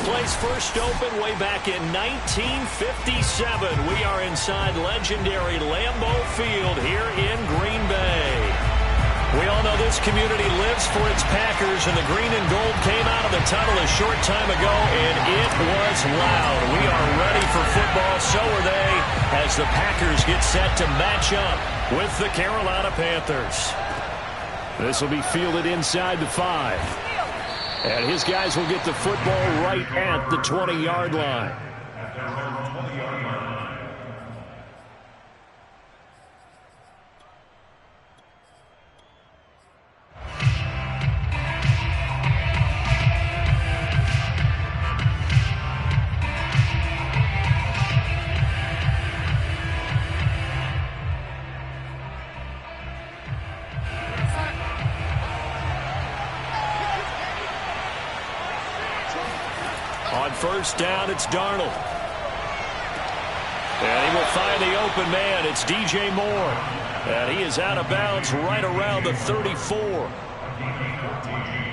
place first opened way back in 1957. We are inside legendary Lambeau Field here in Green Bay. We all know this community lives for its Packers, and the green and gold came out of the tunnel a short time ago, and it was loud. We are ready for football, so are they, as the Packers get set to match up with the Carolina Panthers. This will be fielded inside the 5. And his guys will get the football right at the 20-yard line. On first down, it's Darnold. And he will find the open man. It's DJ Moore. And he is out of bounds right around the 34.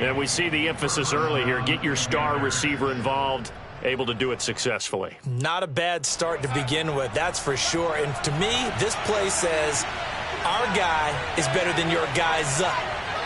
And we see the emphasis early here. Get your star receiver involved. Able to do it successfully. Not a bad start to begin with, that's for sure. And to me, this play says our guy is better than your guy's.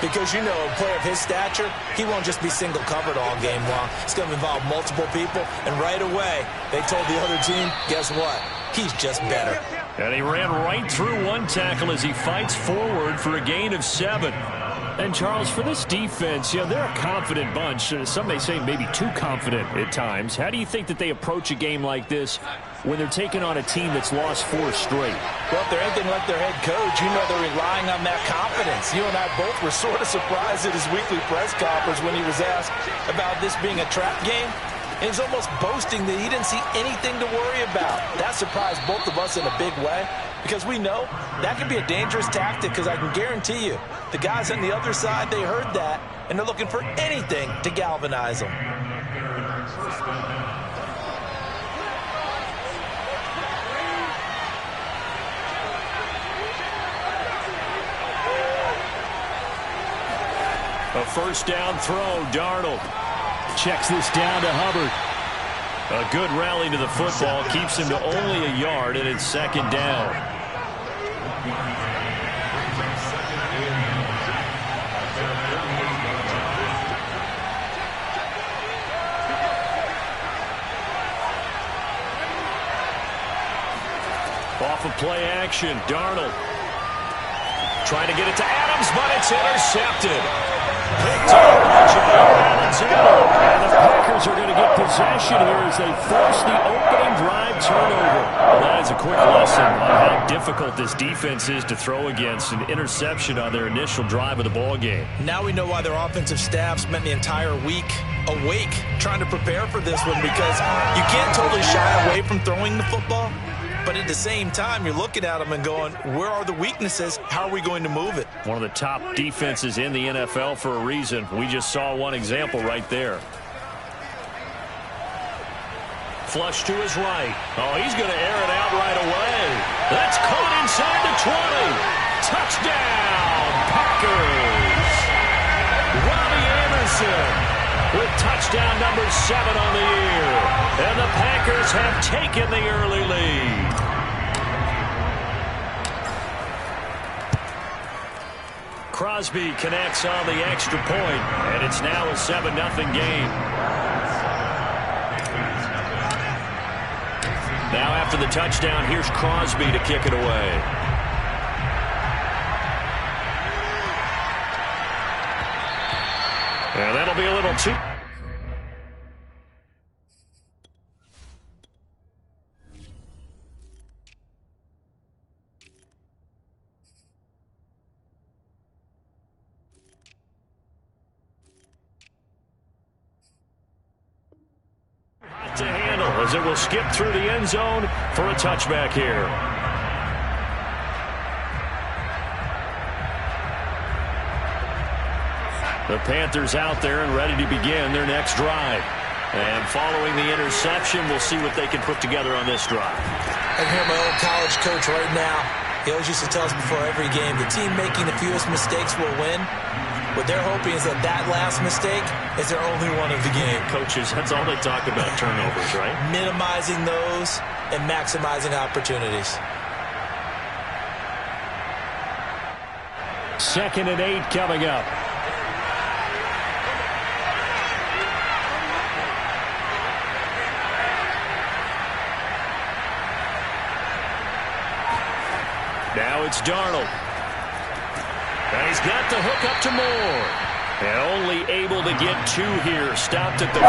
Because, you know, a player of his stature, he won't just be single covered all game long. It's going to involve multiple people. And right away, they told the other team, guess what? He's just better. And he ran right through one tackle as he fights forward for a gain of 7. And, Charles, for this defense, you know, they're a confident bunch. Some may say maybe too confident at times. How do you think that they approach a game like this when they're taking on a team that's lost 4 straight? Well, if they're anything like their head coach, you know they're relying on that confidence. You and I both were sort of surprised at his weekly press conference when he was asked about this being a trap game. And he's almost boasting that he didn't see anything to worry about. That surprised both of us in a big way because we know that can be a dangerous tactic because I can guarantee you the guys on the other side, they heard that, and they're looking for anything to galvanize them. A first down throw, Darnold. Checks this down to Hubbard. A good rally to the football keeps him to only a yard, and it's second down. Off of play action, Darnold. Trying to get it to Adams, but it's intercepted. Picked up Jair Alexander. And the Packers are going to get possession here as they force the opening drive turnover. Well, that is a quick lesson on how difficult this defense is to throw against. An interception on their initial drive of the ball game. Now we know why their offensive staff spent the entire week awake trying to prepare for this one because you can't totally shy away from throwing the football. But at the same time, you're looking at them and going, where are the weaknesses? How are we going to move it? One of the top defenses in the NFL for a reason. We just saw one example right there. Flush to his right. Oh, he's going to air it out right away. That's caught inside the 20. Touchdown, Packers. Robbie Anderson with touchdown number 7 on the year. And the Packers have taken the early lead. Crosby connects on the extra point, and it's now a 7-0 game. Now after the touchdown, here's Crosby to kick it away. And that'll be a little too... to handle as it will skip through the end zone for a touchback here. The Panthers out there and ready to begin their next drive. And following the interception, we'll see what they can put together on this drive. I hear my old college coach right now. He always used to tell us before every game, the team making the fewest mistakes will win. What they're hoping is that that last mistake is their only one of the game. Coaches, that's all they talk about, turnovers, right? Minimizing those and maximizing opportunities. 2nd and 8 coming up. Now it's Darnold. And he's got the hook up to Moore. And only able to get 2 here. Stopped at the 30.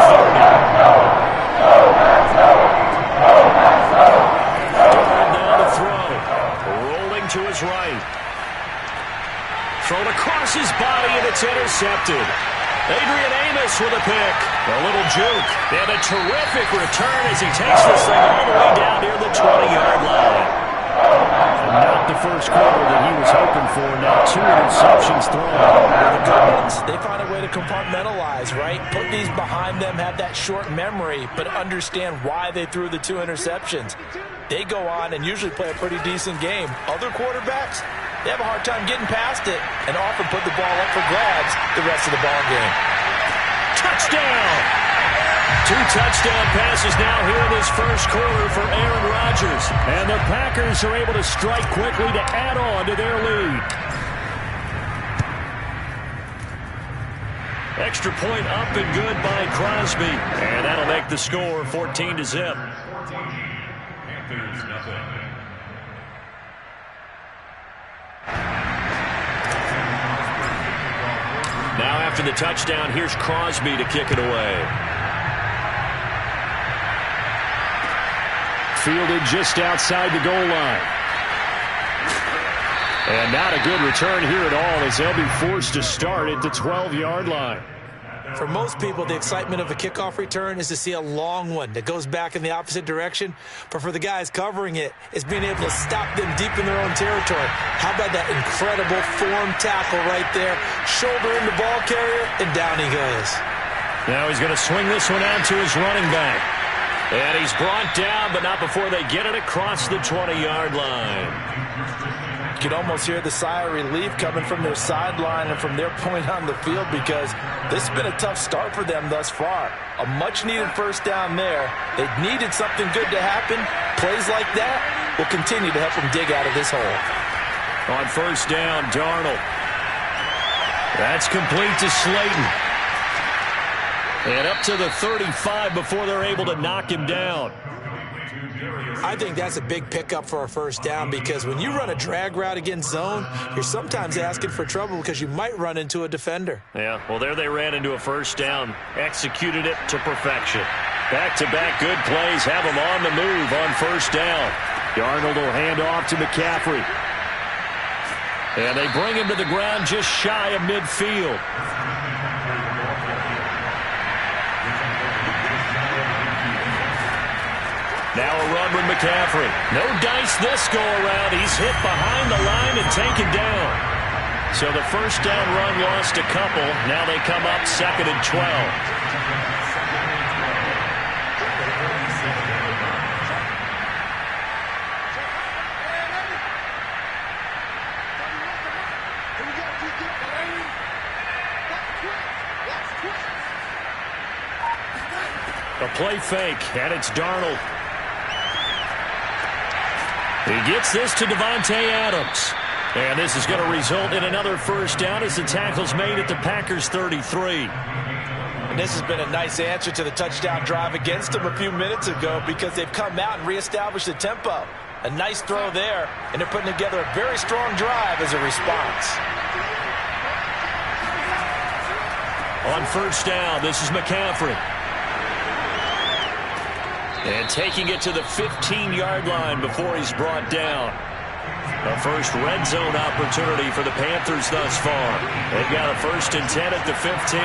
Darnold now to throw. Rolling to his right. Thrown across his body, and it's intercepted. Adrian Amos with a pick. A little juke. And a terrific return as he takes this thing all the way down near the 20-yard line. Not the first quarter that he was hoping for. Now 2 interceptions thrown. The good ones, they find a way to compartmentalize, right? Put these behind them, have that short memory, but understand why they threw the 2 interceptions. They go on and usually play a pretty decent game. Other quarterbacks, they have a hard time getting past it and often put the ball up for grabs the rest of the ball game. Touchdown! 2 touchdown passes now here in this first quarter for Aaron Rodgers. And the Packers are able to strike quickly to add on to their lead. Extra point up and good by Crosby. And that'll make the score 14-0. Now after the touchdown, here's Crosby to kick it away. Fielded just outside the goal line. And not a good return here at all as they'll be forced to start at the 12-yard line. For most people, the excitement of a kickoff return is to see a long one that goes back in the opposite direction. But for the guys covering it, it's being able to stop them deep in their own territory. How about that incredible form tackle right there? Shoulder in the ball carrier, and down he goes. Now he's going to swing this one out to his running back. And he's brought down, but not before they get it across the 20-yard line. You can almost hear the sigh of relief coming from their sideline and from their point on the field because this has been a tough start for them thus far. A much-needed first down there. They needed something good to happen. Plays like that will continue to help them dig out of this hole. On first down, Darnold. That's complete to Slayton. And up to the 35 before they're able to knock him down. I think that's a big pickup for a first down because when you run a drag route against zone, you're sometimes asking for trouble because you might run into a defender. Yeah, well, there they ran into a first down. Executed it to perfection. Back-to-back good plays have them on the move on first down. Darnold will hand off to McCaffrey. And they bring him to the ground just shy of midfield. Now a run with McCaffrey. No dice this go-around. He's hit behind the line and taken down. So the first down run lost a couple. Now they come up 2nd and 12. A play fake, and it's Darnold. He gets this to Davante Adams. And this is going to result in another first down as the tackle's made at the Packers' 33. And this has been a nice answer to the touchdown drive against them a few minutes ago because they've come out and reestablished the tempo. A nice throw there, and they're putting together a very strong drive as a response. On first down, this is McCaffrey. And taking it to the 15-yard line before he's brought down. A first red zone opportunity for the Panthers thus far. They've got a 1st and 10 at the 15.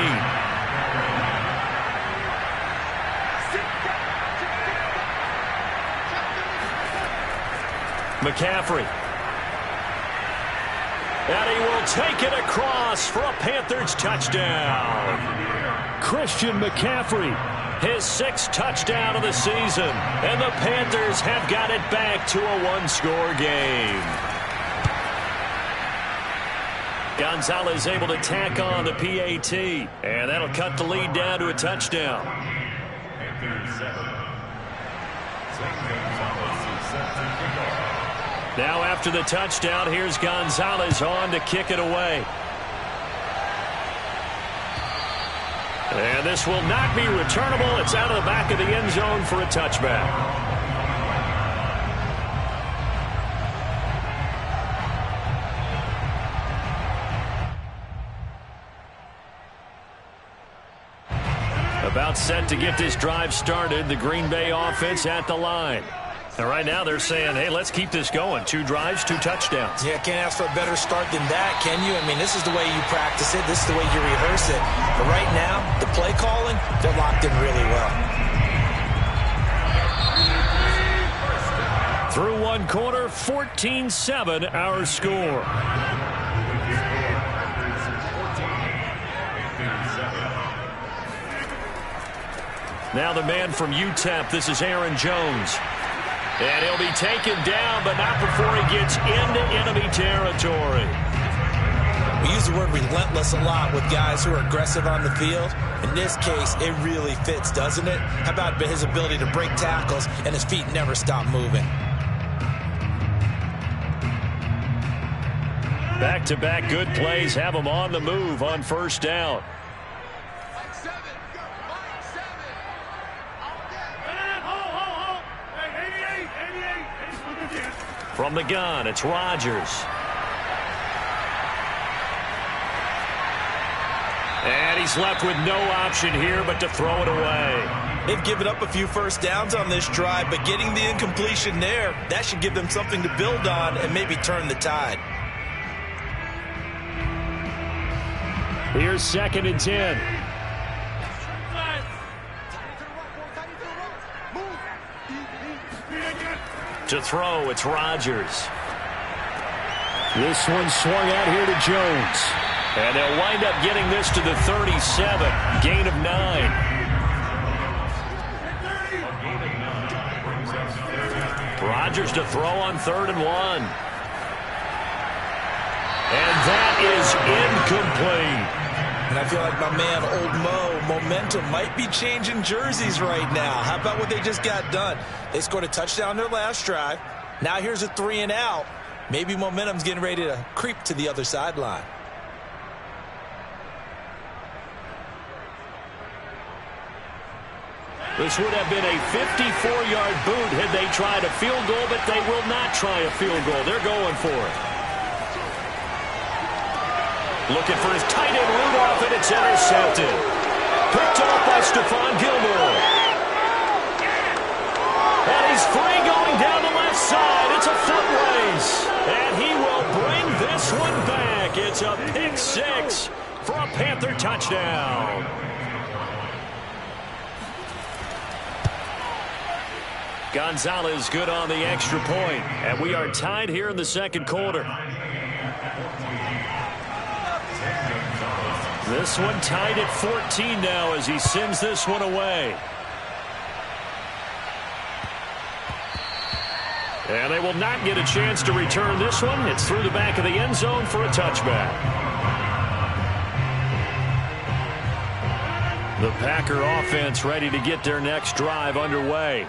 McCaffrey. And he will take it across for a Panthers touchdown. Christian McCaffrey. His 6th touchdown of the season. And the Panthers have got it back to a 1-score game. Gonzalez able to tack on the PAT, and that'll cut the lead down to a touchdown. Now after the touchdown, here's Gonzalez on to kick it away. And this will not be returnable. It's out of the back of the end zone for a touchback. About set to get this drive started. The Green Bay offense at the line. And right now they're saying, hey, let's keep this going. 2 drives, 2 touchdowns. Yeah, can't ask for a better start than that, can you? I mean, this is the way you practice it. This is the way you rehearse it. But right now, the play calling, they're locked in really well. Through 1 quarter, 14-7 our score. Now the man from UTEP, this is Aaron Jones. And he'll be taken down, but not before he gets into enemy territory. We use the word relentless a lot with guys who are aggressive on the field. In this case, it really fits, doesn't it? How about his ability to break tackles and his feet never stop moving? Back-to-back good plays have him on the move on first down. From the gun, it's Rodgers. And he's left with no option here but to throw it away. They've given up a few first downs on this drive, but getting the incompletion there, that should give them something to build on and maybe turn the tide. Here's 2nd and 10. To throw, it's Rodgers. This one swung out here to Jones. And they'll wind up getting this to the 37. Gain of 9. Rodgers to throw on 3rd and 1. And that is incomplete. And I feel like my man, Old Mo, momentum might be changing jerseys right now. How about what they just got done? They scored a touchdown their last drive. Now here's a 3 and out. Maybe momentum's getting ready to creep to the other sideline. This would have been a 54-yard boot had they tried a field goal, but they will not try a field goal. They're going for it. Looking for his tight end Rudolph, and it's intercepted. Picked off by Stephon Gilmore. And he's free going down the left side. It's a foot race. And he will bring this one back. It's a pick 6 for a Panther touchdown. Gonzalez good on the extra point. And we are tied here in the 2nd quarter. This one tied at 14 now as he sends this one away. And they will not get a chance to return this one. It's through the back of the end zone for a touchback. The Packer offense ready to get their next drive underway.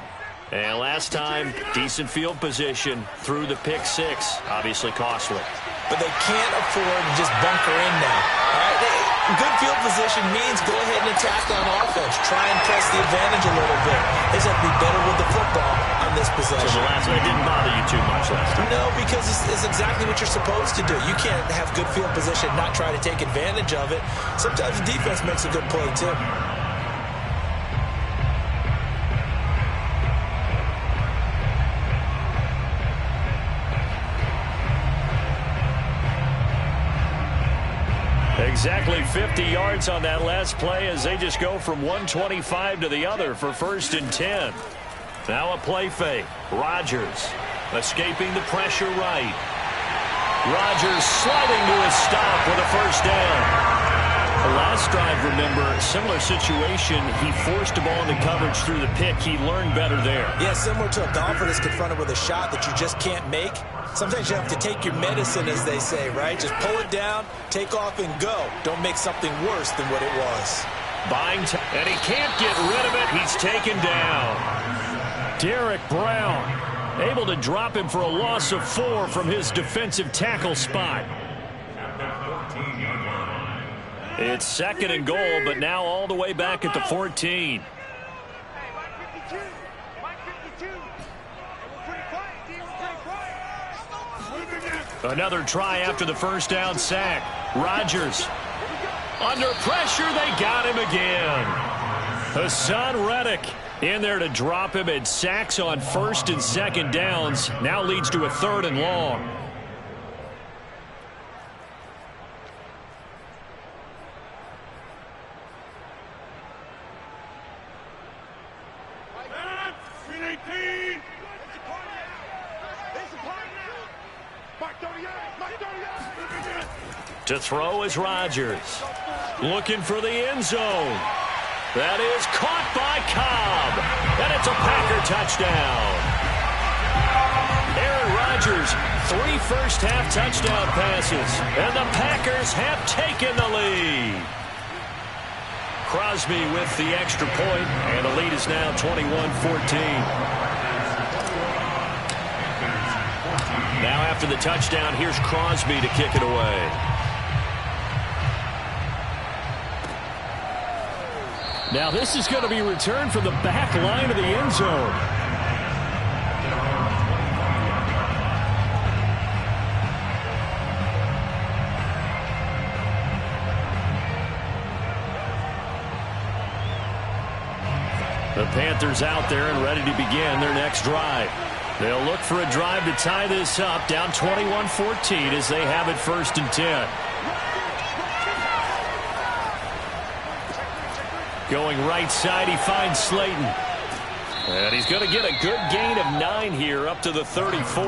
And last time, decent field position through the pick 6. Obviously costly. But they can't afford to just bunker in now. All right? Good field position means go ahead and attack on offense. Try and press the advantage a little bit. They just have to be better with the football on this possession. So the last one didn't bother you too much last time? No, because it's exactly what you're supposed to do. You can't have good field position, not try to take advantage of it. Sometimes the defense makes a good play, too. Exactly 50 yards on that last play as they just go from 125 to the other for 1st and 10. Now a play fake. Rodgers escaping the pressure right. Rodgers sliding to a stop with a 1st down. The last drive, remember, similar situation. He forced a ball into coverage through the pick. He learned better there. Yeah, similar to a golfer that's confronted with a shot that you just can't make. Sometimes you have to take your medicine, as they say, right? Just pull it down, take off, and go. Don't make something worse than what it was. Buying time, and he can't get rid of it. He's taken down. Derek Brown able to drop him for a loss of 4 from his defensive tackle spot. It's 2nd and goal, but now all the way back at the 14. Another try after the first down sack. Rodgers under pressure. They got him again. Hassan Reddick in there to drop him, and sacks on 1st and 2nd downs. Now leads to a 3rd and long. To throw is Rodgers. Looking for the end zone. That is caught by Cobb. And it's a Packer touchdown. Aaron Rodgers, 3 first-half touchdown passes. And the Packers have taken the lead. Crosby with the extra point, and the lead is now 21-14. Now after the touchdown, here's Crosby to kick it away. Now this is going to be returned from the back line of the end zone. The Panthers out there and ready to begin their next drive. They'll look for a drive to tie this up, down 21-14 as they have it 1st and 10. Going right side, he finds Slayton. And he's going to get a good gain of 9 here up to the 34.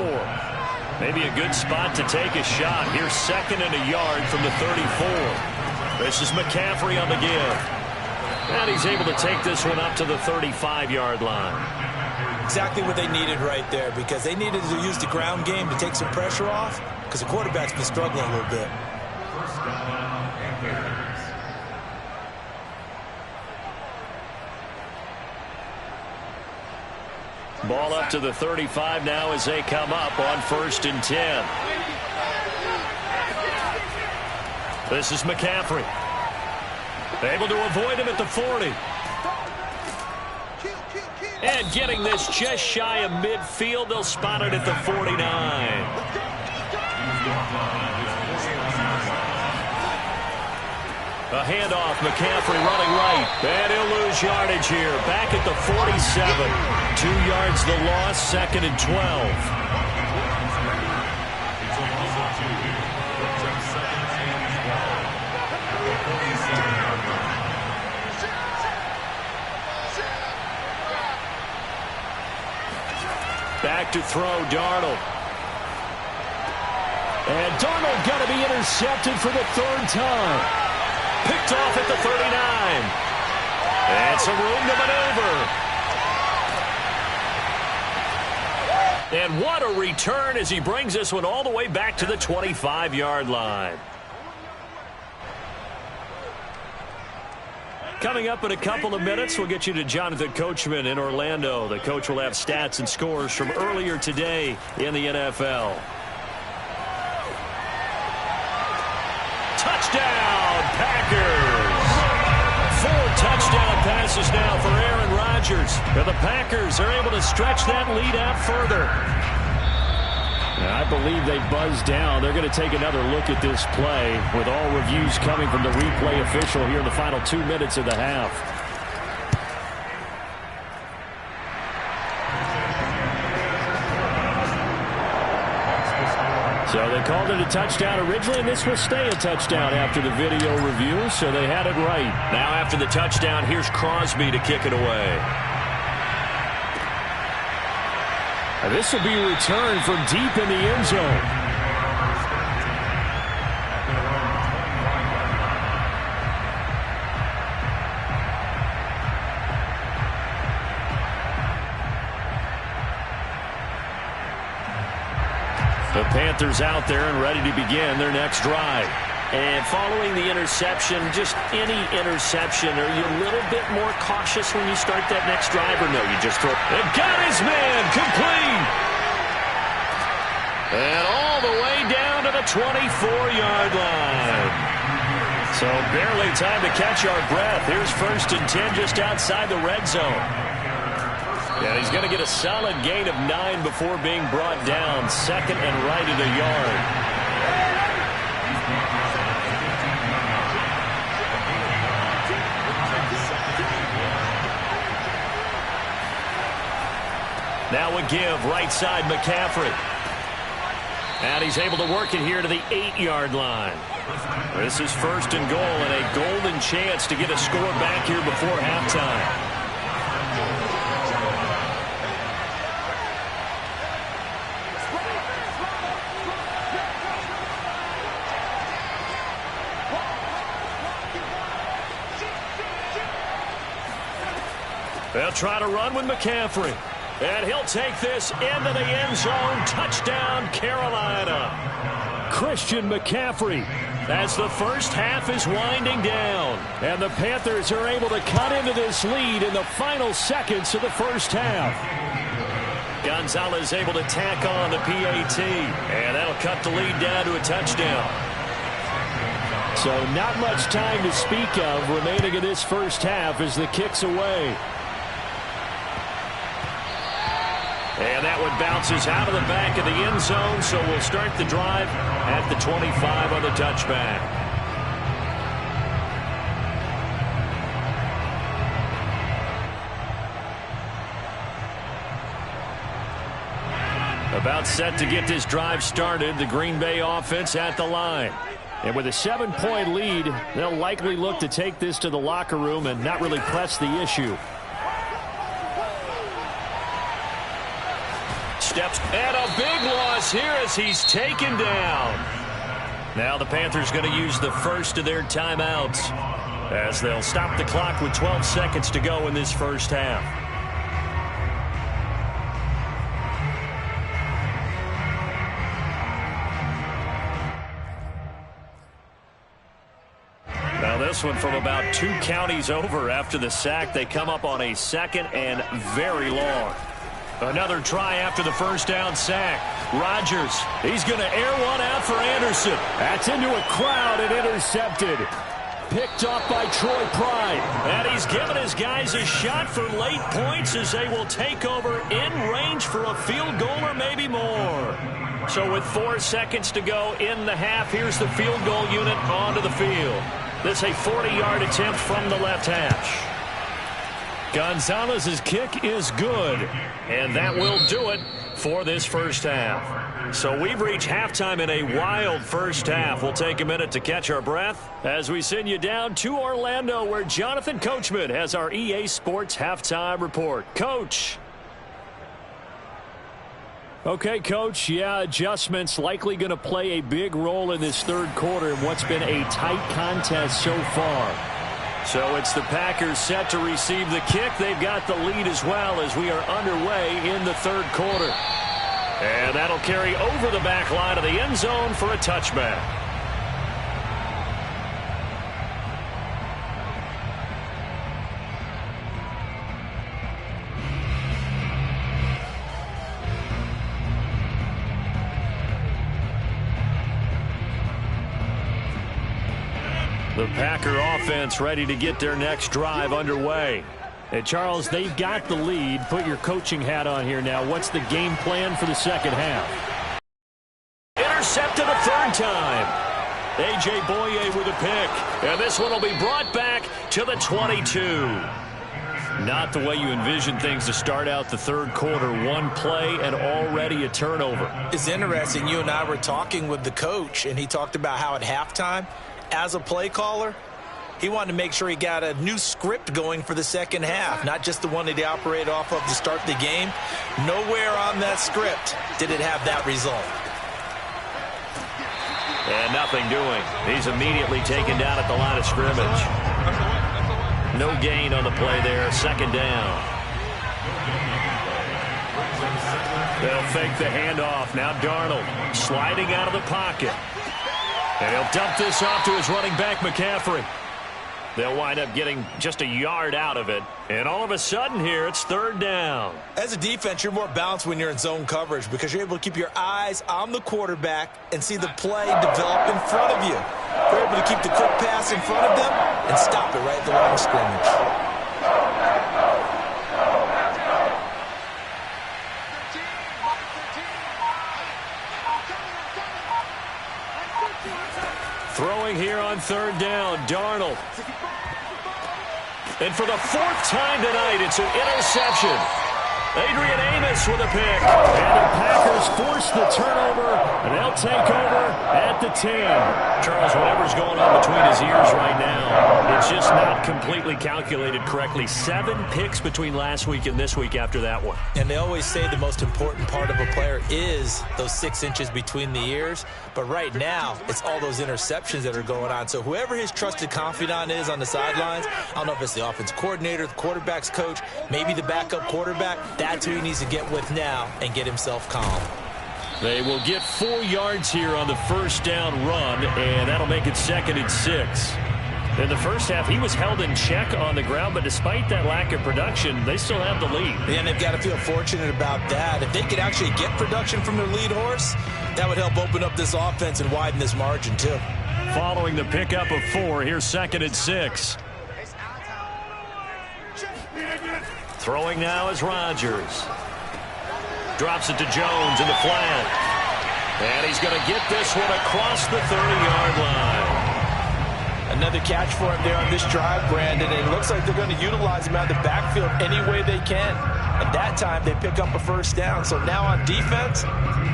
Maybe a good spot to take a shot. Here's 2nd and a yard from the 34. This is McCaffrey on the give. And he's able to take this one up to the 35-yard line. Exactly what they needed right there, because they needed to use the ground game to take some pressure off, because the quarterback's been struggling a little bit. Ball up to the 35 now as they come up on 1st and 10. This is McCaffrey. Able to avoid him at the 40. And getting this just shy of midfield. They'll spot it at the 49. A handoff, McCaffrey running right. And he'll lose yardage here. Back at the 47. 2 yards the loss, 2nd and 12. Back to throw, Darnold. And Darnold going to be intercepted for the 3rd time. Picked off at the 39. And some room to maneuver. And what a return as he brings this one all the way back to the 25-yard line. Coming up in a couple of minutes, we'll get you to Jonathan Coachman in Orlando. The coach will have stats and scores from earlier today in the NFL. Touchdown, Packers! 4 touchdown passes now for Aaron Rodgers. And the Packers are able to stretch that lead out further. I believe they buzzed down. They're going to take another look at this play with all reviews coming from the replay official here in the final 2 minutes of the half. So they called it a touchdown originally, and this will stay a touchdown after the video review, so they had it right. Now after the touchdown, here's Crosby to kick it away. And this will be returned from deep in the end zone. The Panthers out there and ready to begin their next drive. And following the interception, just any interception, are you a little bit more cautious when you start that next drive, or no, you just throw? It got his man, complete. And all the way down to the 24-yard line. So barely time to catch our breath. Here's 1st and 10 just outside the red zone. Yeah, he's going to get a solid gain of 9 before being brought down. 2nd and right at a yard. Now a give, right side, McCaffrey. And he's able to work it here to the 8-yard line. This is 1st and goal and a golden chance to get a score back here before halftime. They'll try to run with McCaffrey. And he'll take this into the end zone. Touchdown, Carolina. Christian McCaffrey as the first half is winding down. And the Panthers are able to cut into this lead in the final seconds of the first half. Gonzalez able to tack on the PAT. And that'll cut the lead down to a touchdown. So not much time to speak of remaining in this first half as the kick's away. And that one bounces out of the back of the end zone, so we'll start the drive at the 25 on the touchback. About set to get this drive started, the Green Bay offense at the line. And with a 7-point lead, they'll likely look to take this to the locker room and not really press the issue. Steps and a big loss here as he's taken down. Now the Panthers going to use the first of their timeouts as they'll stop the clock with 12 seconds to go in this first half. Now this one from about 2 counties over after the sack. They come up on a 2nd and very long. Another try after the first down sack. Rodgers, he's going to air one out for Anderson. That's into a crowd and intercepted. Picked off by Troy Pride. And he's given his guys a shot for late points as they will take over in range for a field goal or maybe more. So with 4 seconds to go in the half, here's the field goal unit onto the field. This a 40-yard attempt from the left hash. Gonzalez's kick is good, and that will do it for this first half. So we've reached halftime in a wild first half. We'll take a minute to catch our breath as we send you down to Orlando, where Jonathan Coachman has our EA Sports halftime report. Coach. Okay, Coach, yeah, adjustments likely going to play a big role in this third quarter in what's been a tight contest so far. So it's the Packers set to receive the kick. They've got the lead as well as we are underway in the third quarter. And that'll carry over the back line of the end zone for a touchback. The Packer offense ready to get their next drive underway. And Charles, they've got the lead. Put your coaching hat on here now. What's the game plan for the second half? Intercepted a third time. A.J. Boye with a pick. And this one will be brought back to the 22. Not the way you envision things to start out the third quarter. One play and already a turnover. It's interesting. You and I were talking with the coach, and he talked about how at halftime, as a play caller, he wanted to make sure he got a new script going for the second half, not just the one that he operated off of to start the game. Nowhere on that script did it have that result. And nothing doing. He's immediately taken down at the line of scrimmage. No gain on the play there. Second down. They'll fake the handoff. Now Darnold sliding out of the pocket. And he'll dump this off to his running back, McCaffrey. They'll wind up getting just a yard out of it. And all of a sudden here, it's third down. As a defense, you're more balanced when you're in zone coverage because you're able to keep your eyes on the quarterback and see the play develop in front of you. You're able to keep the quick pass in front of them and stop it right at the line of scrimmage. Throwing here on third down, Darnold. And for the fourth time tonight, it's an interception. Adrian Amos with a pick. And the Packers force the turnover, and they'll take over at the 10. Charles, whatever's going on between his ears right now, it's just not completely calculated correctly. 7 picks between last week and this week after that one. And they always say the most important part of a player is those 6 inches between the ears. But right now, it's all those interceptions that are going on. So whoever his trusted confidant is on the sidelines, I don't know if it's the offense coordinator, the quarterback's coach, maybe the backup quarterback, that's who he needs to get with now and get himself calm. They will get 4 yards here on the first down run, and that'll make it 2nd and 6. In the first half, he was held in check on the ground, but despite that lack of production, they still have the lead. And they've got to feel fortunate about that. If they could actually get production from their lead horse, that would help open up this offense and widen this margin, too. Following the pickup of 4, here's 2nd and 6. Throwing now is Rodgers. Drops it to Jones in the flat. And he's going to get this one across the 30-yard line. Another catch for him there on this drive, Brandon, and it looks like they're going to utilize him out of the backfield any way they can. And that time, they pick up a first down. So now on defense,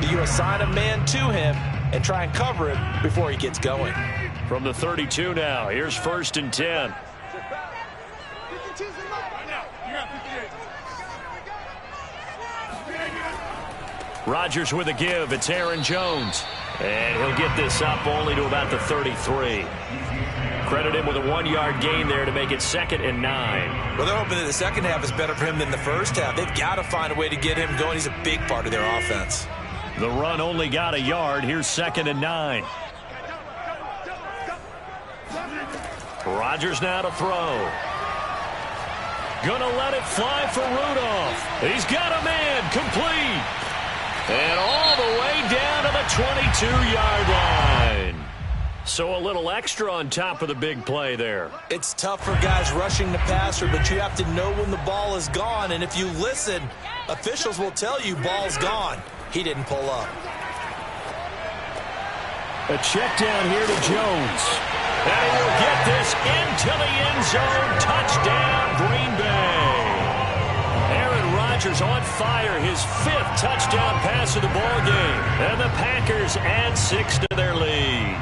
do you assign a man to him and try and cover him before he gets going? From the 32 now, here's 1st and 10. Rodgers with a give. It's Aaron Jones. And he'll get this up only to about the 33. Credit him with a 1-yard gain there to make it 2nd and 9. Well, they're hoping that the second half is better for him than the first half. They've got to find a way to get him going. He's a big part of their offense. The run only got a yard. Here's 2nd and 9. Rodgers now to throw. Gonna let it fly for Rudolph. He's got a man. Complete. And all the way down to the 22-yard line. So a little extra on top of the big play there. It's tough for guys rushing the passer, but you have to know when the ball is gone. And if you listen, officials will tell you ball's gone. He didn't pull up. A check down here to Jones. And he will get this into the end zone. Touchdown, Green Bay. Aaron Rodgers on fire, his 5th touchdown pass of the ball game. And the Packers add 6 to their lead.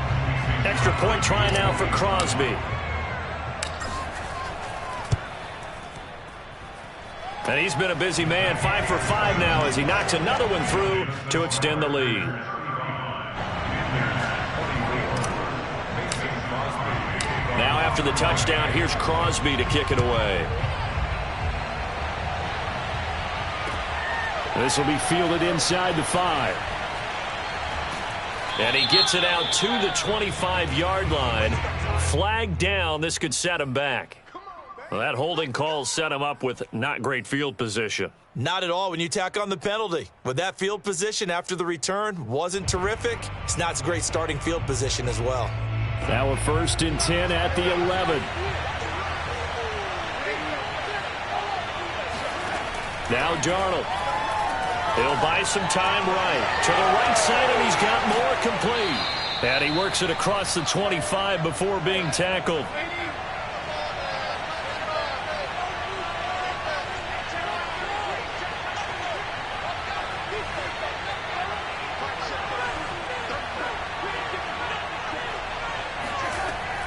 Extra point try now for Crosby. And he's been a busy man, 5 for 5 now as he knocks another one through to extend the lead. Now after the touchdown, here's Crosby to kick it away. This will be fielded inside the 5. And he gets it out to the 25-yard line. Flag down. This could set him back. Well, that holding call set him up with not great field position. Not at all when you tack on the penalty. But that field position after the return wasn't terrific. It's not a great starting field position as well. Now a 1st and 10 at the 11. Now Darnold. He'll buy some time right. To the right side, and he's got more complete. And he works it across the 25 before being tackled.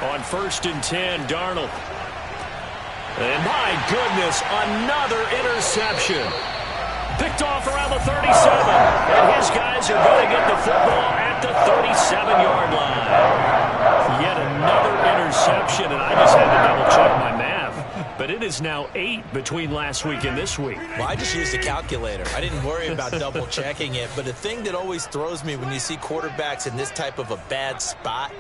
On 1st and 10, Darnold. And my goodness, another interception. Picked off around the 37. And his guys are going to get the football at the 37-yard line. Yet another interception, and I just had to double-check my math. but it is now 8 between last week and this week. Well, I just used a calculator. I didn't worry about double-checking it. But the thing that always throws me when you see quarterbacks in this type of a bad spot,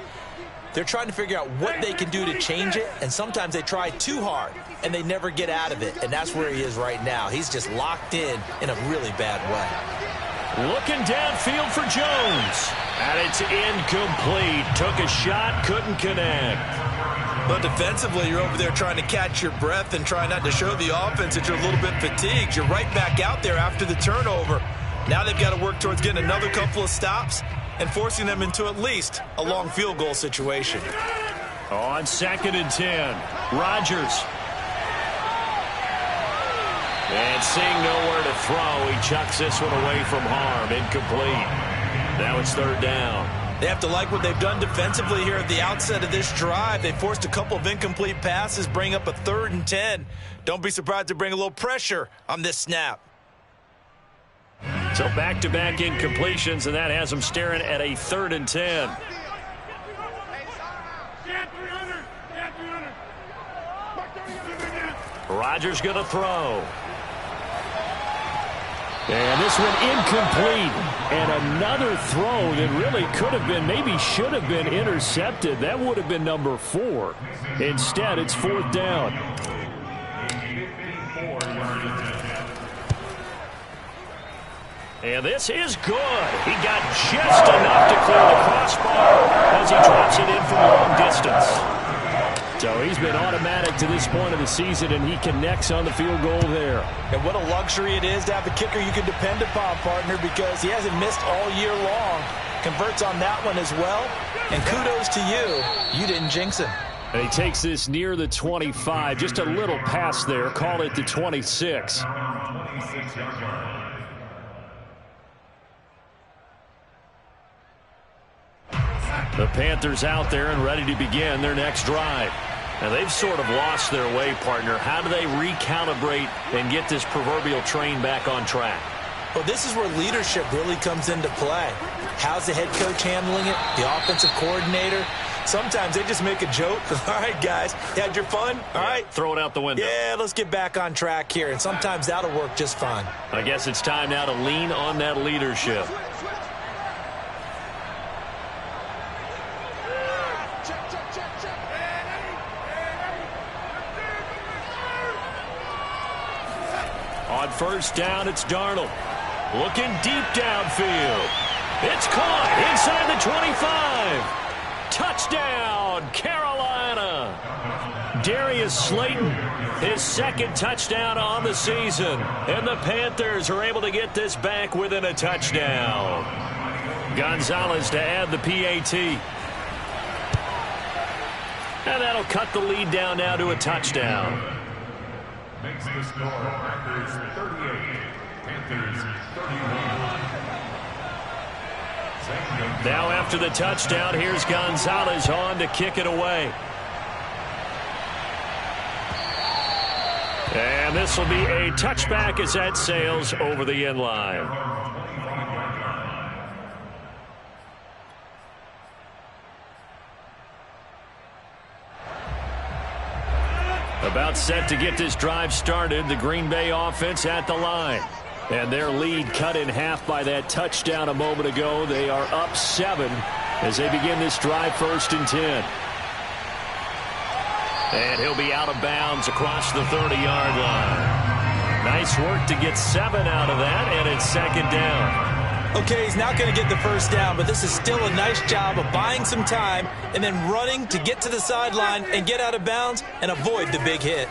they're trying to figure out what they can do to change it, and sometimes they try too hard, and they never get out of it. And that's where he is right now. He's just locked in a really bad way. Looking downfield for Jones. And it's incomplete. Took a shot, couldn't connect. But defensively, you're over there trying to catch your breath and try not to show the offense that you're a little bit fatigued. You're right back out there after the turnover. Now they've got to work towards getting another couple of stops and forcing them into at least a long field goal situation. On 2nd and 10, Rodgers. And seeing nowhere to throw, he chucks this one away from harm. Incomplete. Now it's 3rd down. They have to like what they've done defensively here at the outset of this drive. They forced a couple of incomplete passes, bring up a 3rd and 10. Don't be surprised to bring a little pressure on this snap. So back-to-back incompletions, and that has them staring at a 3rd and 10. Rodgers going to throw. And this one incomplete. And another throw that really could have been, maybe should have been intercepted. That would have been number 4. Instead, it's 4th down. And this is good. He got just enough to clear the crossbar as he drops it in from long distance. So he's been automatic to this point of the season, and he connects on the field goal there. And what a luxury it is to have a kicker you can depend upon, partner, because he hasn't missed all year long. Converts on that one as well. And kudos to you. You didn't jinx him. And he takes this near the 25. Just a little pass there. Call it the 26. The Panthers out there and ready to begin their next drive. Now, they've sort of lost their way, partner. How do they recalibrate and get this proverbial train back on track? Well, this is where leadership really comes into play. How's the head coach handling it? The offensive coordinator? Sometimes they just make a joke. All right, guys, you had your fun? All right. Throw it out the window. Yeah, let's get back on track here. And sometimes that'll work just fine. I guess it's time now to lean on that leadership. On 1st down, it's Darnold. Looking deep downfield. It's caught inside the 25. Touchdown, Carolina. Darius Slayton, his 2nd touchdown on the season. And the Panthers are able to get this back within a touchdown. Gonzalez to add the PAT. And that'll cut the lead down now to a touchdown. Makes the score Packers 38, Panthers 31. Now after the touchdown, here's Gonzalez on to kick it away. And this will be a touchback as that sails over the end line. About set to get this drive started. The Green Bay offense at the line. And their lead cut in half by that touchdown a moment ago. They are up 7 as they begin this drive 1st and 10. And he'll be out of bounds across the 30-yard line. Nice work to get 7 out of that, and it's 2nd down. Okay, he's not going to get the 1st down, but this is still a nice job of buying some time and then running to get to the sideline and get out of bounds and avoid the big hit.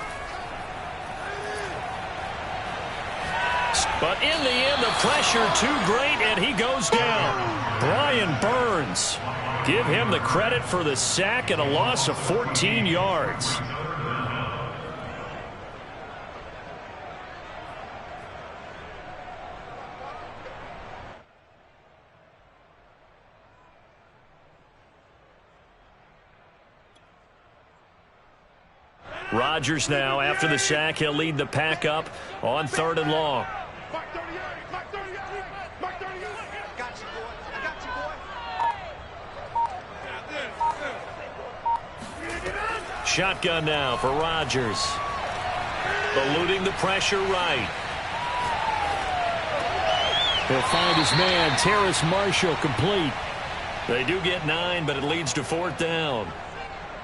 But in the end, the pressure too great, and he goes down. Brian Burns. Give him the credit for the sack and a loss of 14 yards. Rodgers now, after the sack, he'll lead the pack up on 3rd and long. Shotgun now for Rodgers. eluding the pressure right. He'll find his man, Terrace Marshall, complete. They do get 9, but it leads to 4th down.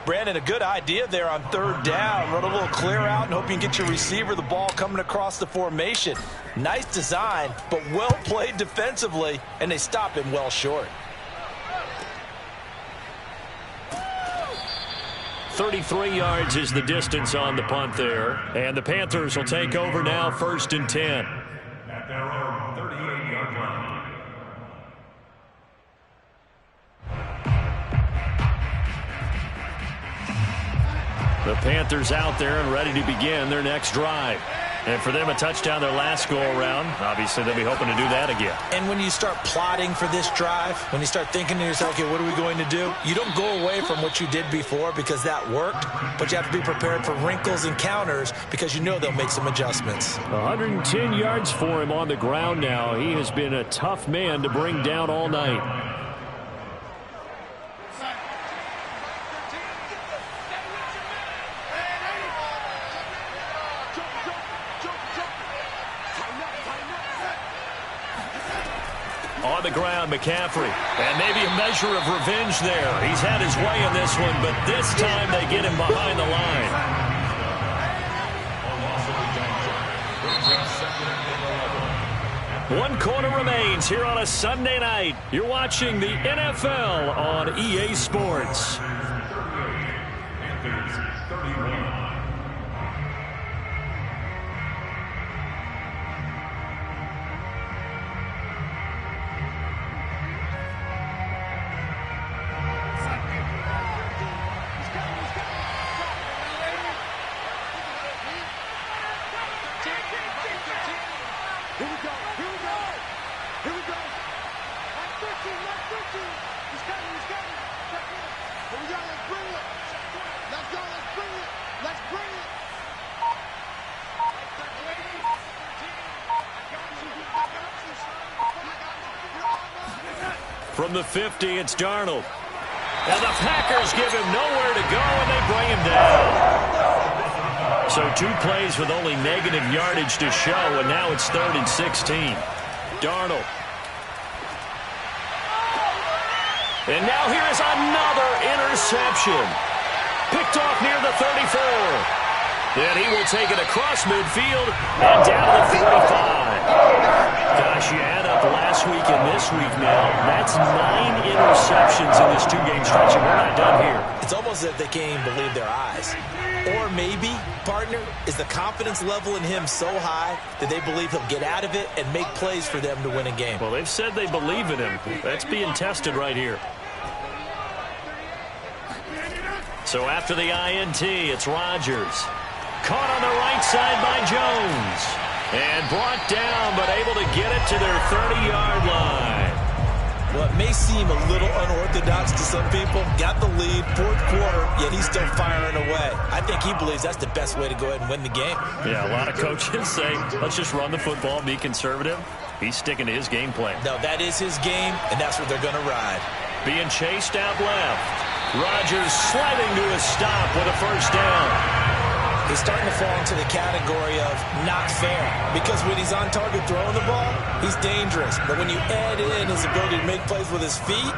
Brandon, a good idea there on 3rd down. Run a little clear out and hope you can get your receiver the ball coming across the formation. Nice design, but well played defensively, and they stop him well short. 33 yards is the distance on the punt there. And the Panthers will take over now, 1st and 10. At their own 38-yard line. The Panthers out there and ready to begin their next drive. And for them, a touchdown their last go-around. Obviously, they'll be hoping to do that again. And when you start plotting for this drive, when you start thinking to yourself, okay, what are we going to do? You don't go away from what you did before because that worked, but you have to be prepared for wrinkles and counters because you know they'll make some adjustments. 110 yards for him on the ground now. He has been a tough man to bring down all night. On the ground, McCaffrey. And maybe a measure of revenge there. He's had his way in this one, but this time they get him behind the line. One quarter remains here on a Sunday night. You're watching the NFL on EA Sports. From the 50, it's Darnold. And the Packers give him nowhere to go, and they bring him down. So 2 plays with only negative yardage to show, and now it's 3rd and 16. Darnold. And now here is another interception. Picked off near the 34. Then he will take it across midfield and down to the 45. Gosh, you add up last week and this week now. That's 9 interceptions in this 2-game stretch, and we're not done here. It's almost as if they can't even believe their eyes. Or maybe, partner, is the confidence level in him so high that they believe he'll get out of it and make plays for them to win a game. Well, they've said they believe in him. That's being tested right here. So after the INT, it's Rodgers. Caught on the right side by Jones. And brought down, but able to get it to their 30-yard line. Well, it may seem a little unorthodox to some people. Got the lead, 4th quarter, yet he's still firing away. I think he believes that's the best way to go ahead and win the game. Yeah, a lot of coaches say, let's just run the football, be conservative. He's sticking to his game plan. No, that is his game, and that's what they're going to ride. Being chased out left. Rodgers sliding to a stop with a 1st down. He's starting to fall into the category of not fair, because when he's on target throwing the ball, he's dangerous. But when you add in his ability to make plays with his feet,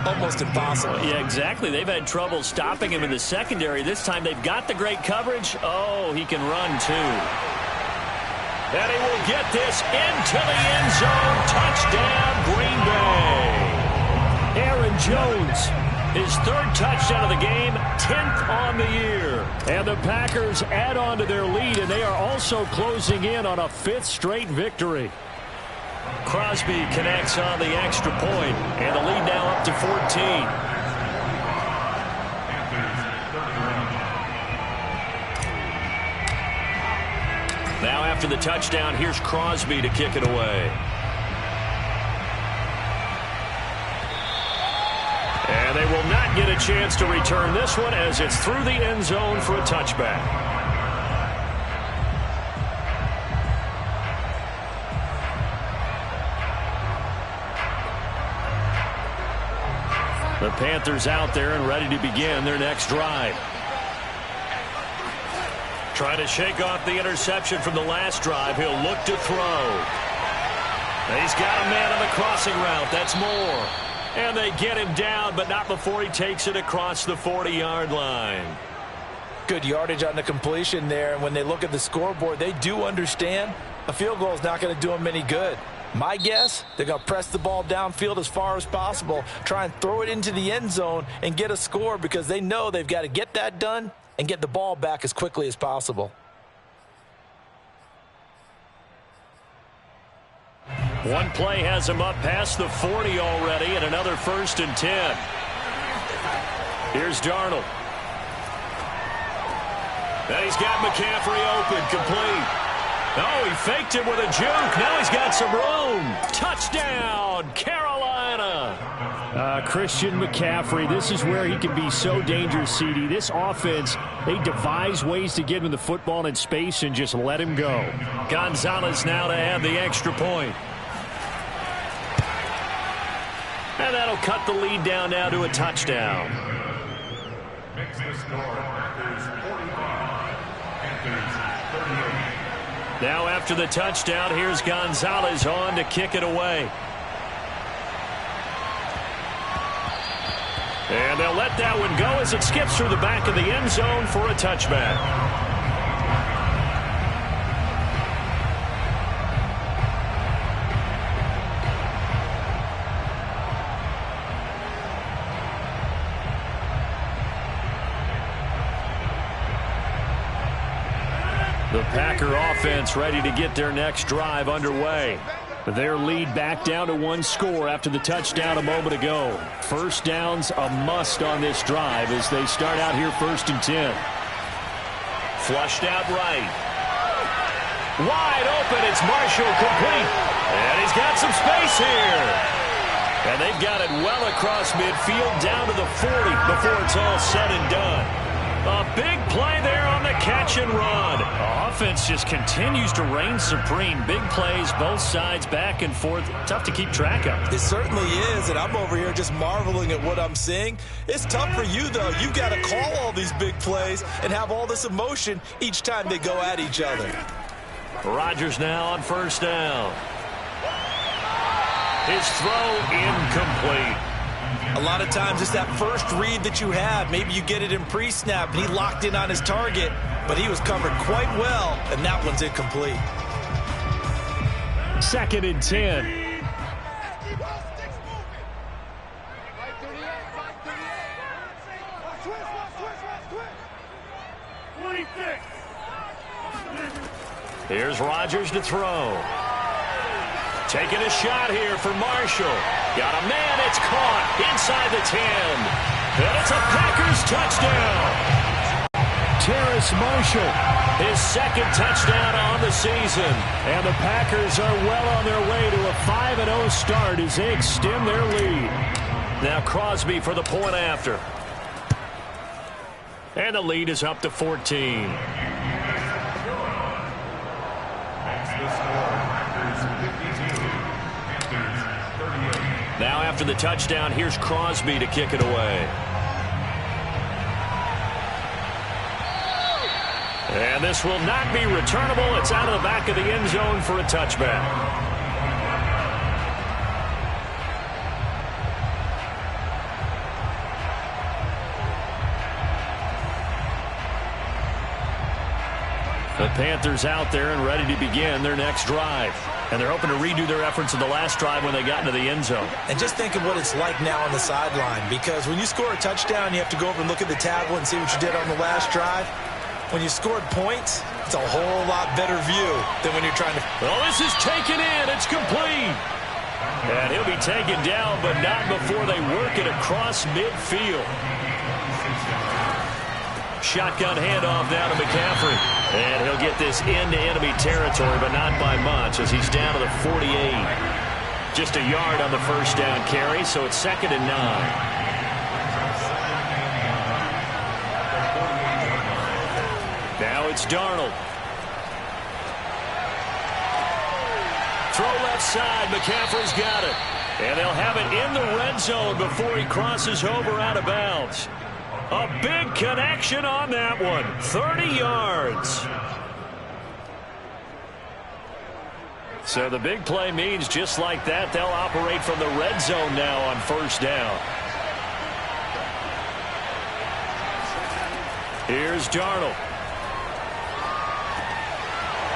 almost impossible. Yeah, exactly. They've had trouble stopping him in the secondary. This time they've got the great coverage. Oh, he can run too. And he will get this into the end zone. Touchdown, Green Bay. Aaron Jones. His 3rd touchdown of the game, 10th on the year. And the Packers add on to their lead, and they are also closing in on a 5th straight victory. Crosby connects on the extra point, and the lead now up to 14. Now after the touchdown, here's Crosby to kick it away. And they will not get a chance to return this one as it's through the end zone for a touchback. The Panthers out there and ready to begin their next drive. Trying to shake off the interception from the last drive. He'll look to throw. He's got a man on the crossing route. That's Moore. And they get him down, but not before he takes it across the 40-yard line. Good yardage on the completion there. And when they look at the scoreboard, they do understand a field goal is not going to do them any good. My guess, they're going to press the ball downfield as far as possible, try and throw it into the end zone and get a score because they know they've got to get that done and get the ball back as quickly as possible. One play has him up past the 40 already, and another 1st and 10. Here's Darnold. And he's got McCaffrey open, complete. Oh, he faked him with a juke. Now he's got some room. Touchdown, Carolina. Christian McCaffrey, this is where he can be so dangerous, CD. This offense, they devise ways to get him the football in space and just let him go. Gonzalez now to add the extra point. And that'll cut the lead down now to a touchdown. Makes the score Panthers 45, Panthers 38. Now after the touchdown, here's Gonzalez on to kick it away. And they'll let that one go as it skips through the back of the end zone for a touchback. The Packer offense ready to get their next drive underway. Their lead back down to 1 score after the touchdown a moment ago. First down's a must on this drive as they start out here 1st and 10. Flushed out right. Wide open. It's Marshall, complete. And he's got some space here. And they've got it well across midfield down to the 40 before it's all said and done. A big play there on the catch and run. Offense just continues to reign supreme. Big plays, both sides, back and forth. Tough to keep track of. It certainly is, and I'm over here just marveling at what I'm seeing. It's tough for you, though. You've got to call all these big plays and have all this emotion each time they go at each other. Rodgers now on 1st down. His throw incomplete. A lot of times it's that first read that you have. Maybe you get it in pre-snap, and he locked in on his target, but he was covered quite well, and that one's incomplete. 2nd and 10. Here's Rodgers to throw. Taking a shot here for Marshall. Got a man, it's caught inside the 10. And it's a Packers touchdown. Terrace Marshall. His 2nd touchdown on the season. And the Packers are well on their way to a 5-0 start as they extend their lead. Now Crosby for the point after. And the lead is up to 14. Now after the touchdown, here's Crosby to kick it away. And this will not be returnable. It's out of the back of the end zone for a touchback. The Panthers out there and ready to begin their next drive. And they're hoping to redo their efforts in the last drive when they got into the end zone. And just think of what it's like now on the sideline, because when you score a touchdown, you have to go over and look at the tablet and see what you did on the last drive. When you scored points, it's a whole lot better view than when you're trying to... Well, this is taken in. It's complete. And he'll be taken down, but not before they work it across midfield. Shotgun handoff down to McCaffrey. And he'll get this into enemy territory, but not by much as he's down to the 48. Just a yard on the first down carry, so it's 2nd and 9. Now it's Darnold. Throw left side. McCaffrey's got it. And they'll have it in the red zone before he crosses over out of bounds. A big connection on that one. 30 yards. So the big play means just like that, they'll operate from the red zone now on first down. Here's Darnold.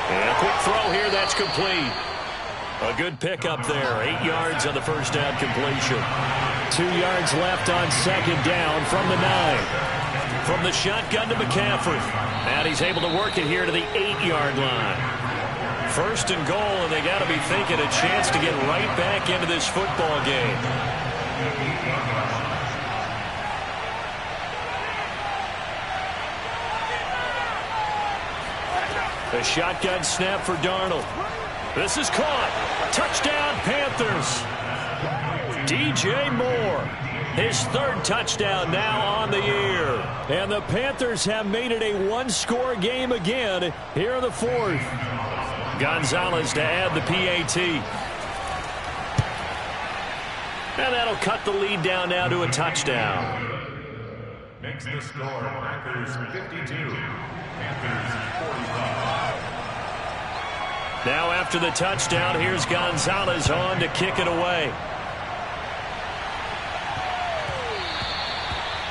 And a quick throw here, that's complete. A good pickup there. 8 yards on the first down completion. 2 yards left on second down from the 9. From the shotgun to McCaffrey. And he's able to work it here to the 8-yard line. First and goal, and they got to be thinking a chance to get right back into this football game. A shotgun snap for Darnold. This is caught. Touchdown, Panthers. DJ Moore. His third touchdown now on the year. And the Panthers have made it a one-score game again here in the fourth. Gonzalez to add the PAT. And that'll cut the lead down now to a touchdown. Makes the score Packers 52, Panthers 45. Now after the touchdown, here's Gonzalez on to kick it away.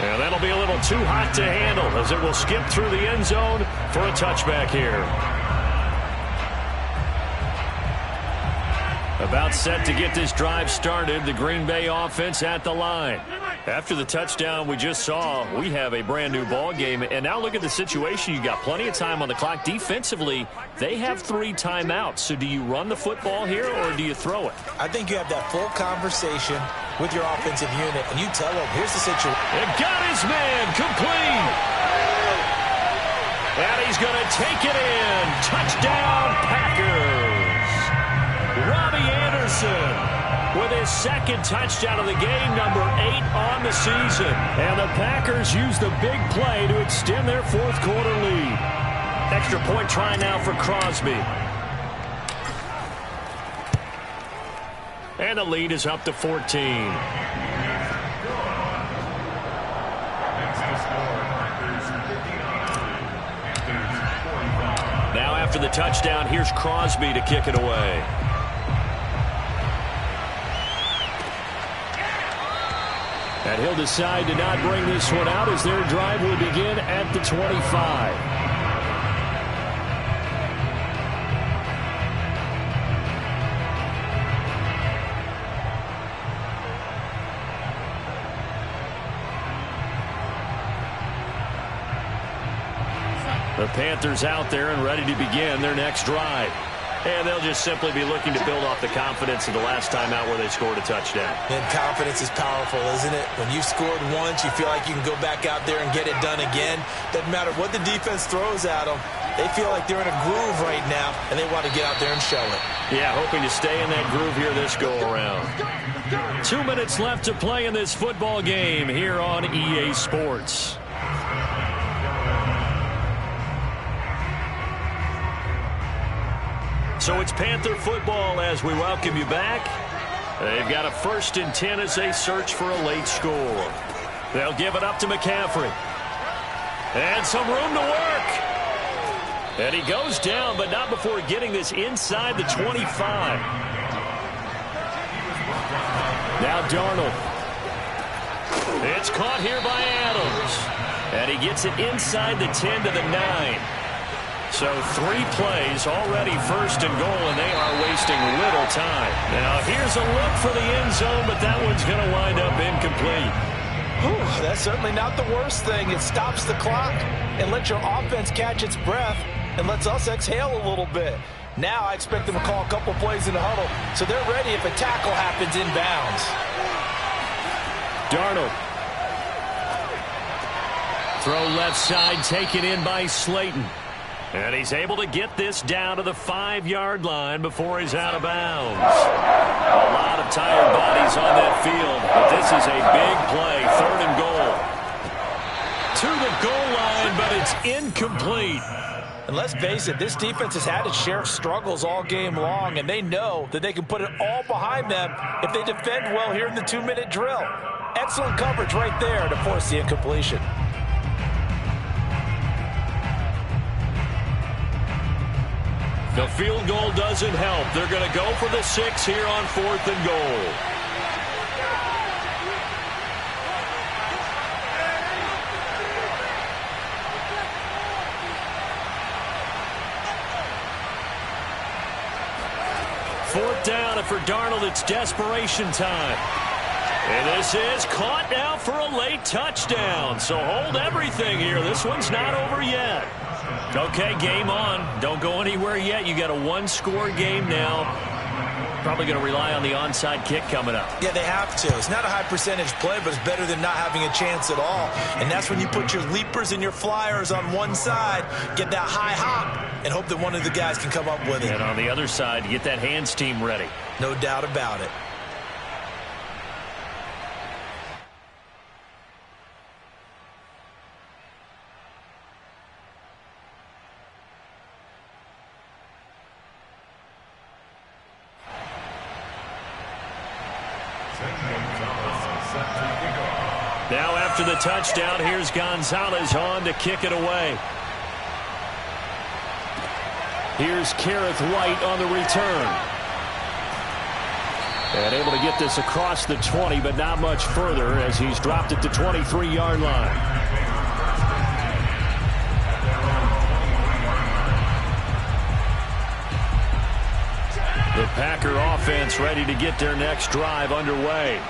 And that'll be a little too hot to handle as it will skip through the end zone for a touchback here. About set to get this drive started, the Green Bay offense at the line. After the touchdown we just saw, we have a brand new ball game. And now look at the situation. You got plenty of time on the clock. Defensively, they have 3 timeouts. So do you run the football here or do you throw it? I think you have that full conversation with your offensive unit, and you tell them, here's the situation. It got his man complete. And he's going to take it in. Touchdown, Packers. Robbie Anderson with his second touchdown of the game, number 8 on the season. And the Packers use the big play to extend their fourth quarter lead. Extra point try now for Crosby. And the lead is up to 14. Now after the touchdown, here's Crosby to kick it away. And he'll decide to not bring this one out as their drive will begin at the 25. The Panthers out there and ready to begin their next drive. And they'll just simply be looking to build off the confidence of the last time out where they scored a touchdown. And confidence is powerful, isn't it? When you've scored once, you feel like you can go back out there and get it done again. Doesn't matter what the defense throws at them. They feel like they're in a groove right now, and they want to get out there and show it. Yeah, hoping to stay in that groove here this go-around. 2 minutes left to play in this football game here on EA Sports. So it's Panther football as we welcome you back. They've got a 1st and 10 as they search for a late score. They'll give it up to McCaffrey. And some room to work. And he goes down, but not before getting this inside the 25. Now Darnold. It's caught here by Adams. And he gets it inside the 10 to the 9. So 3 plays already 1st and goal, and they are wasting little time. Now here's a look for the end zone, but that one's going to wind up incomplete. Whew, that's certainly not the worst thing. It stops the clock and lets your offense catch its breath and lets us exhale a little bit. Now I expect them to call a couple plays in the huddle, so they're ready if a tackle happens inbounds. Darnold. Throw left side, taken in by Slayton. And he's able to get this down to the 5-yard line before he's out of bounds. A lot of tired bodies on that field, but this is a big play, 3rd and goal. To the goal line, but it's incomplete. And let's face it, this defense has had its share of struggles all game long, and they know that they can put it all behind them if they defend well here in the 2-minute drill. Excellent coverage right there to force the incompletion. The field goal doesn't help. They're going to go for the 6 here on 4th and goal. Fourth down, and for Darnold, it's desperation time. And this is caught now for a late touchdown. So hold everything here. This one's not over yet. Okay, game on. Don't go anywhere yet. You got a one-score game now. Probably going to rely on the onside kick coming up. Yeah, they have to. It's not a high-percentage play, but it's better than not having a chance at all. And that's when you put your leapers and your flyers on one side, get that high hop, and hope that one of the guys can come up with it. And on the other side, get that hands team ready. No doubt about it. Now after the touchdown, here's Gonzalez on to kick it away. Here's Kerrith Whyte on the return. And able to get this across the 20, but not much further as he's dropped it to 23-yard line. The Packer offense ready to get their next drive underway.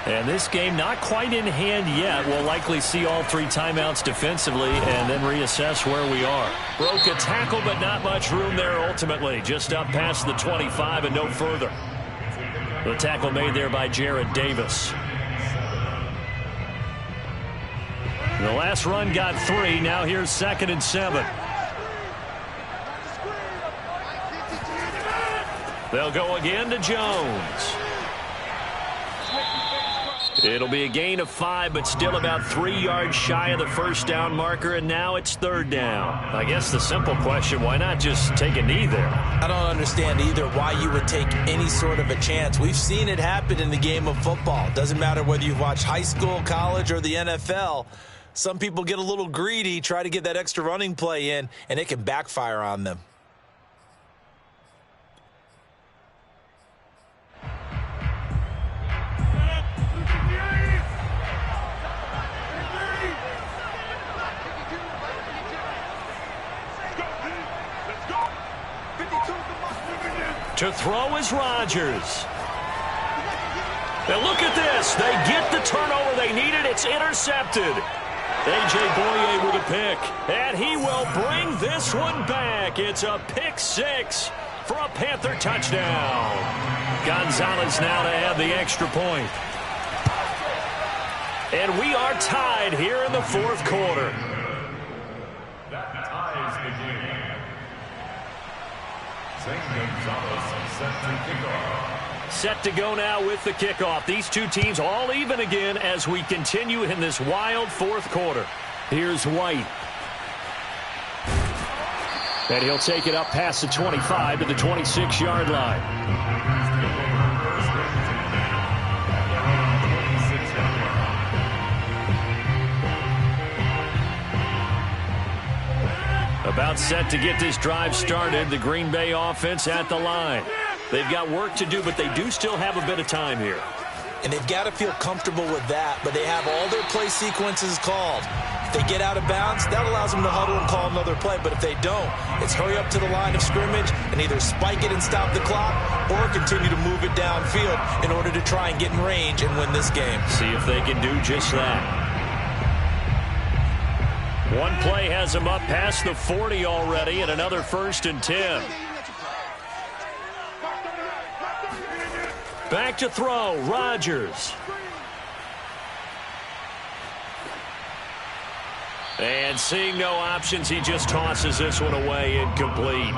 And this game not quite in hand yet. We'll likely see all 3 timeouts defensively and then reassess where we are. Broke a tackle, but not much room there ultimately. Just up past the 25 and no further. The tackle made there by Jarrad Davis. The last run got 3. Now here's 2nd and 7. They'll go again to Jones. It'll be a gain of 5, but still about 3 yards shy of the first down marker, and now it's 3rd down. I guess the simple question, why not just take a knee there? I don't understand either why you would take any sort of a chance. We've seen it happen in the game of football. Doesn't matter whether you've watched high school, college, or the NFL. Some people get a little greedy, try to get that extra running play in, and it can backfire on them. To throw is Rodgers. And look at this. They get the turnover they needed. It's intercepted. A.J. Boye with a pick. And he will bring this one back. It's a pick 6 for a Panther touchdown. Gonzalez now to add the extra point. And we are tied here in the 4th quarter. That ties the game. Set to go now with the kickoff. These two teams all even again as we continue in this wild 4th quarter. Here's Whyte. And he'll take it up past the 25 to the 26-yard line. About set to get this drive started. The Green Bay offense at the line. They've got work to do, but they do still have a bit of time here. And they've got to feel comfortable with that, but they have all their play sequences called. If they get out of bounds, that allows them to huddle and call another play, but if they don't, it's hurry up to the line of scrimmage and either spike it and stop the clock or continue to move it downfield in order to try and get in range and win this game. See if they can do just that. One play has him up past the 40 already, and another 1st and 10. Back to throw, Rodgers. And seeing no options, he just tosses this one away, incomplete.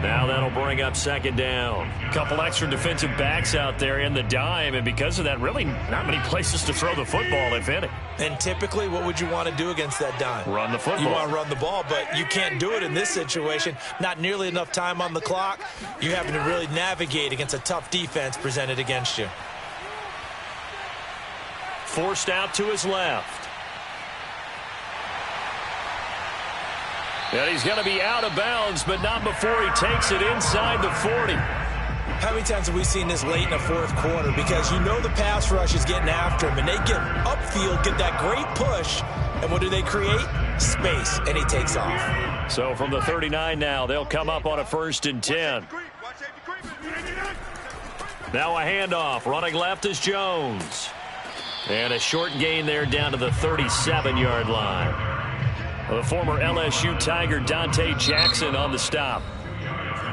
Now that'll bring up 2nd down. Couple extra defensive backs out there in the dime, and because of that, really not many places to throw the football, if any. And typically, what would you want to do against that dime? Run the football. You want to run the ball, but you can't do it in this situation. Not nearly enough time on the clock. You're having to really navigate against a tough defense presented against you. Forced out to his left. And he's going to be out of bounds, but not before he takes it inside the 40. How many times have we seen this late in the fourth quarter? Because you know the pass rush is getting after him, and they get upfield, get that great push, and what do they create? Space, and he takes off. So from the 39 now, they'll come up on a 1st and 10. Now a handoff. Running left is Jones. And a short gain there down to the 37-yard line. The former LSU Tiger Dante Jackson on the stop.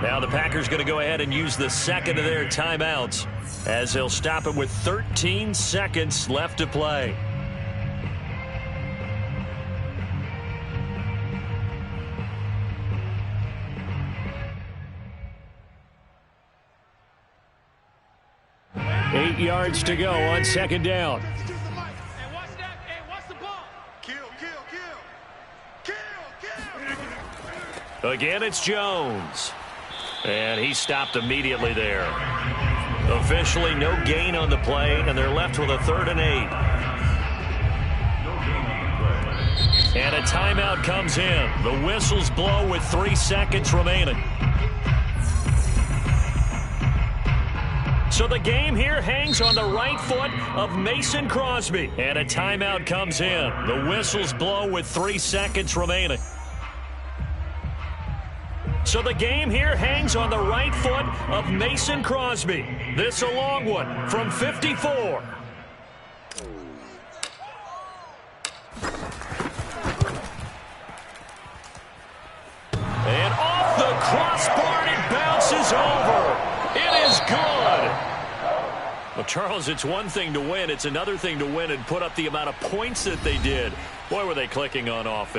Now the Packers going to go ahead and use the second of their timeouts as they'll stop it with 13 seconds left to play. Eight yards to go on second down. Again, it's Jones. And he stopped immediately there. Officially no gain on the play, and they're left with a 3rd and 8. And a timeout comes in. The whistles blow with 3 seconds remaining. So the game here hangs on the right foot of Mason Crosby. And a timeout comes in. The whistles blow with 3 seconds remaining. So the game here hangs on the right foot of Mason Crosby. This a long one from 54. And off the crossbar, it bounces over. It is good. Well, Charles, it's one thing to win. It's another thing to win and put up the amount of points that they did. Boy, were they clicking on offense.